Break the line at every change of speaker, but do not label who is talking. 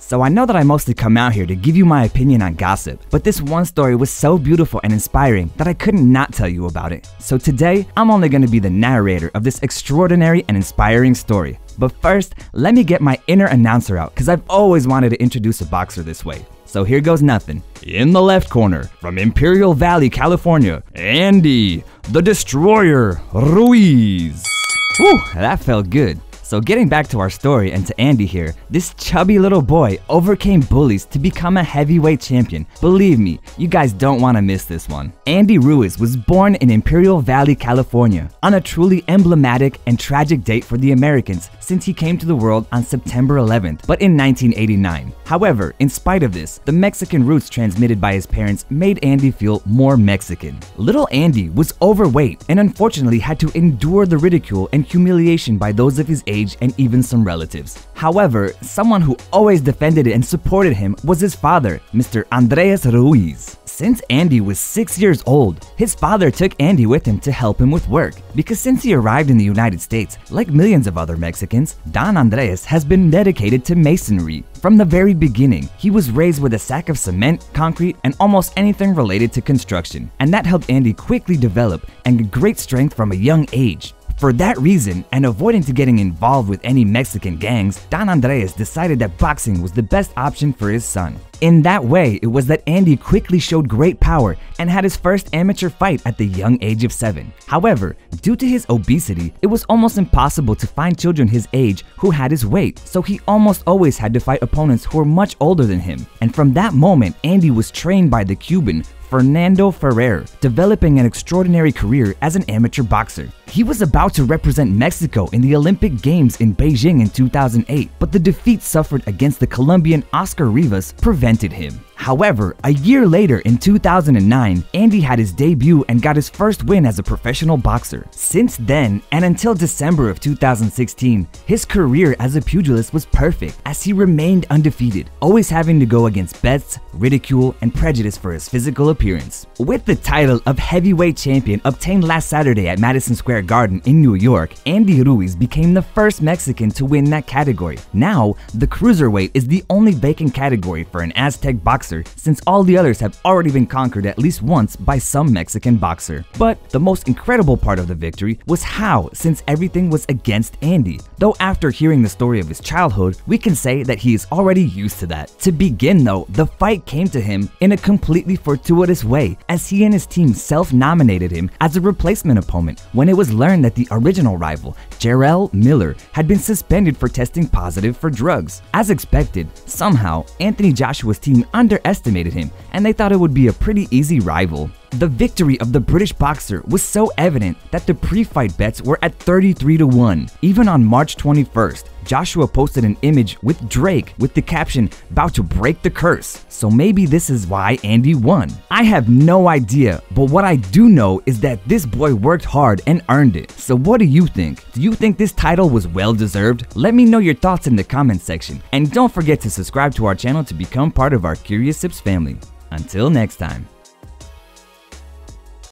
So I know that I mostly come out here to give you my opinion on gossip, but this one story was so beautiful and inspiring that I couldn't not tell you about it. So today, I'm only going to be the narrator of this extraordinary and inspiring story. But first, let me get my inner announcer out because I've always wanted to introduce a boxer this way. So here goes nothing. In the left corner, from Imperial Valley, California, Andy, the Destroyer, Ruiz. Whew, that felt good. So getting back to our story and to Andy here, this chubby little boy overcame bullies to become a heavyweight champion. Believe me, you guys don't want to miss this one. Andy Ruiz was born in Imperial Valley, California, on a truly emblematic and tragic date for the Americans since he came to the world on September 11th, but in 1989. However, in spite of this, the Mexican roots transmitted by his parents made Andy feel more Mexican. Little Andy was overweight and unfortunately had to endure the ridicule and humiliation by those of his age and even some relatives. However, someone who always defended and supported him was his father, Mr. Andres Ruiz. Since Andy was 6 years old, his father took Andy with him to help him with work, because since he arrived in the United States, like millions of other Mexicans, Don Andres has been dedicated to masonry. From the very beginning, he was raised with a sack of cement, concrete, and almost anything related to construction, and that helped Andy quickly develop and get great strength from a young age. For that reason, and avoiding to getting involved with any Mexican gangs, Don Andres decided that boxing was the best option for his son. In that way, it was that Andy quickly showed great power and had his first amateur fight at the young age of 7. However, due to his obesity, it was almost impossible to find children his age who had his weight, so he almost always had to fight opponents who were much older than him. And from that moment, Andy was trained by the Cuban Fernando Ferrer, developing an extraordinary career as an amateur boxer. He was about to represent Mexico in the Olympic Games in Beijing in 2008, but the defeat suffered against the Colombian Oscar Rivas prevented him. However, a year later in 2009, Andy had his debut and got his first win as a professional boxer. Since then, and until December of 2016, his career as a pugilist was perfect as he remained undefeated, always having to go against bets, ridicule, and prejudice for his physical appearance. With the title of heavyweight champion obtained last Saturday at Madison Square Garden in New York, Andy Ruiz became the first Mexican to win that category. Now, the cruiserweight is the only vacant category for an Aztec boxer, since all the others have already been conquered at least once by some Mexican boxer. But the most incredible part of the victory was how, since everything was against Andy. Though after hearing the story of his childhood, we can say that he is already used to that. To begin though, the fight came to him in a completely fortuitous way, as he and his team self-nominated him as a replacement opponent when it was learned that the original rival, Jarrell Miller, had been suspended for testing positive for drugs. As expected, somehow, Anthony Joshua's team underestimated him, and they thought it would be a pretty easy rival. The victory of the British boxer was so evident that the pre-fight bets were at 33-1. Even on March 21st, Joshua posted an image with Drake with the caption, "About to break the curse." So maybe this is why Andy won. I have no idea, but what I do know is that this boy worked hard and earned it. So what do you think? Do you think this title was well deserved? Let me know your thoughts in the comment section, and don't forget to subscribe to our channel to become part of our Curious Sips family. Until next time.